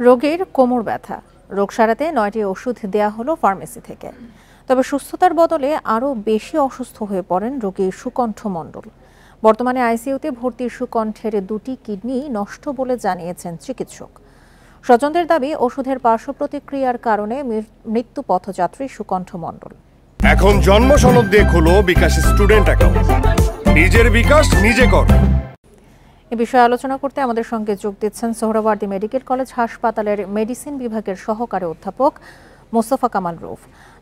রোগীর কোমর ব্যথা রোগ সারাতে ৯টি ওষুধ দেয়া হলো ফার্মেসি থেকে। তবে সুস্থতার বদলে আরও বেশি অসুস্থ হয়ে পড়েন রোগী সুকণ্ঠ মণ্ডল। বর্তমানে আইসিইউতে ভর্তি সুকণ্ঠের 2টি কিডনি নষ্ট বলে জানিয়েছেন চিকিৎসক। স্বজনদের দাবি, ওষুধের পার্শ্ব প্রতিক্রিয়ার কারণে মৃত্যু পথযাত্রী সুকণ্ঠ মণ্ডল। এখন জন্ম সনদ দিয়ে খোলো বিকাশ স্টুডেন্ট অ্যাকাউন্ট। নিজের বিকাশ নিজে কর। এ বিষয়ে আলোচনা করতে আমাদের সঙ্গে যোগ দিচ্ছেন সোহরাওয়ার্দী মেডিকেল কলেজ হাসপাতালের মেডিসিন বিভাগের সহকারী অধ্যাপক মোস্তফা কামাল রৌফ।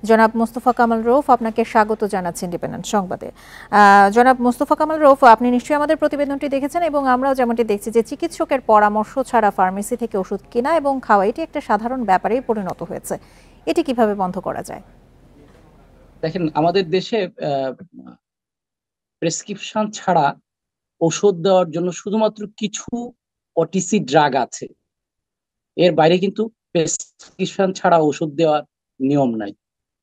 জনাব মোস্তফা কামাল রৌফ, আপনাকে স্বাগত জানাচ্ছি ইন্ডিপেন্ডেন্ট সংবাদে। জনাব মোস্তফা কামাল রৌফ, আপনি নিশ্চয়ই আমাদের প্রতিবেদনটি দেখেছেন এবং আমরাও যেমনটি দেখছি যে চিকিৎসকের পরামর্শ ছাড়া ফার্মেসি থেকে ওষুধ কেনা এবং খাওয়া এটি একটা সাধারণ ব্যাপারেই পরিণত হয়েছে। এটি কিভাবে বন্ধ করা যায়? দেখেন, আমাদের দেশে প্রেসক্রিপশন ছাড়া ওষুধ দেওয়ার জন্য শুধুমাত্র কিছু ওটিসি ড্রাগ আছে। এর বাইরে কিন্তু প্রেসক্রিপশন ছাড়া ওষুধ দেওয়ার নিয়ম নাই।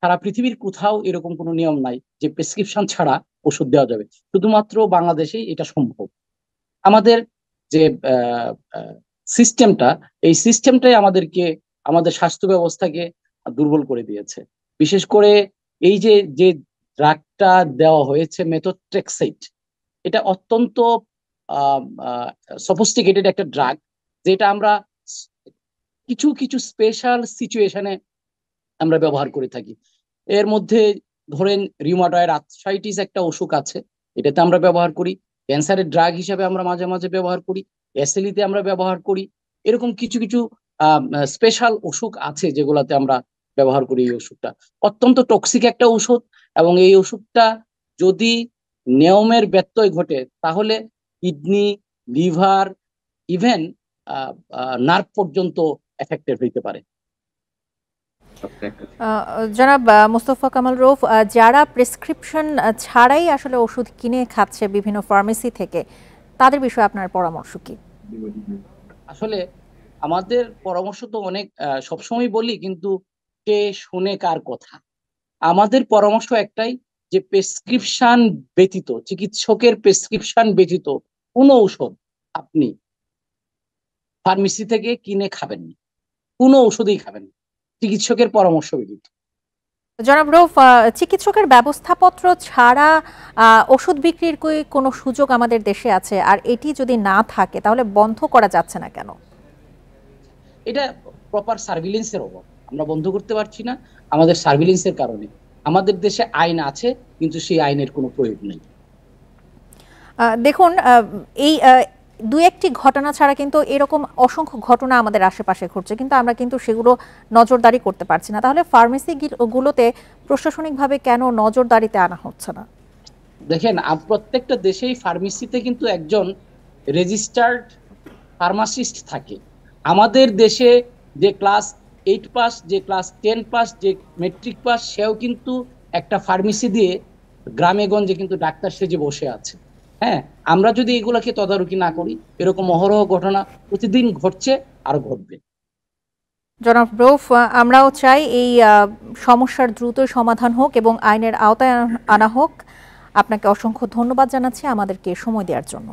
সারা পৃথিবীর কোথাও এরকম কোনো নিয়ম নাই যে প্রেসক্রিপশন ছাড়া ওষুধ দেওয়া যাবে। শুধুমাত্র বাংলাদেশেই এটা সম্ভব। আমাদের যে সিস্টেমটা, এই সিস্টেমটাই আমাদের স্বাস্থ্য ব্যবস্থাকে দুর্বল করে দিয়েছে। বিশেষ করে এই যে ড্রাগটা দেওয়া হয়েছে মেথোট্রেক্সাইট, এটা অত্যন্ত সফিস্টিকেটেড একটা ড্রাগ, যেটা আমরা কিছু কিছু স্পেশাল সিচুয়েশনে আমরা ব্যবহার করে থাকি। এর মধ্যে ধরেন রিউমাটয়েড আর্থ্রাইটিস একটা অসুখ আছে, এটাতে আমরা ব্যবহার করি। ক্যান্সারের ড্রাগ হিসাবে আমরা মাঝে মাঝে ব্যবহার করি। এসএলইতে আমরা ব্যবহার করি। এরকম কিছু কিছু স্পেশাল অসুখ আছে যেগুলাতে আমরা ব্যবহার করি। এই ওষুধটা অত্যন্ত টক্সিক একটা ওষুধ, এবং এই ওষুধটা যদি নিয়মের ব্যত্যয় ঘটে তাহলে কিডনি, লিভার, ইভেন নার্ভ পর্যন্ত এফেক্টেড হইতে পারে। জনাব মোস্তফা কামাল রৌফ, যারা প্রেসক্রিপশন ছাড়াই আসলে ওষুধ কিনে খাচ্ছে বিভিন্ন ফার্মেসি থেকে, তাদের বিষয়ে আপনার পরামর্শ কি? আসলে আমাদের পরামর্শ তো অনেক সবসময় বলি, কিন্তু কে শুনে কার কথা। আমাদের পরামর্শ একটাই, যে প্রেসক্রিপশন ব্যতীত, চিকিৎসকের প্রেসক্রিপশন ব্যতীত কোনো ঔষধ আপনি ফার্মেসি থেকে কিনে খাবেন না। কোনো ওষুধই খাবেন না চিকিৎসকের পরামর্শ ব্যতীত। জনাব রৌফ, চিকিৎসকের ব্যবস্থাপত্র ছাড়া ওষুধ বিক্রির কোনো সুযোগ আমাদের দেশে আছে? আর এটি যদি না থাকে তাহলে বন্ধ করা যাচ্ছে না কেন? এটা প্রপার সার্ভিলেন্সের অভাব। আমরা বন্ধ করতে পারছি না আমাদের সার্ভিলেন্সের কারণে। আমাদের দেশে আইন আছে, কিন্তু সেই আইনের কোনো প্রয়োগ নেই। দেখুন, এই দু একটি ঘটনা ছাড়া কিন্তু এরকম অসংখ্য ঘটনা আমাদের আশেপাশে ঘটছে, কিন্তু আমরা কিন্তু সেগুলো নজরদারি করতে পারছি না। তাহলে ফার্মেসি গুলোতে প্রশাসনিকভাবে কেন নজরদারিতে আনা হচ্ছে না? দেখেন, প্রত্যেকটা দেশেই ফার্মেসিতে কিন্তু একজন রেজিস্টার্ড ফার্মাসিস্ট থাকে। আমাদের দেশে যে ক্লাস 8 পাস, যে ক্লাস 10 পাস, যে মেট্রিক পাস, সেও কিন্তু একটা ফার্মেসি দিয়ে গ্রামে গঞ্জে কিন্তু ডাক্তার সেজে বসে আছে। হ্যাঁ, আমরা যদি এগুলাকে তদারকি না করি, এরকম অহরহ ঘটনা প্রতিদিন ঘটছে আর ঘটবে। জনাব রৌফ, আমরাও চাই এই সমস্যার দ্রুত সমাধান হোক এবং আইনের আওতায় আনা হোক। আপনাকে অসংখ্য ধন্যবাদ জানাচ্ছি আমাদেরকে সময় দেওয়ার জন্য।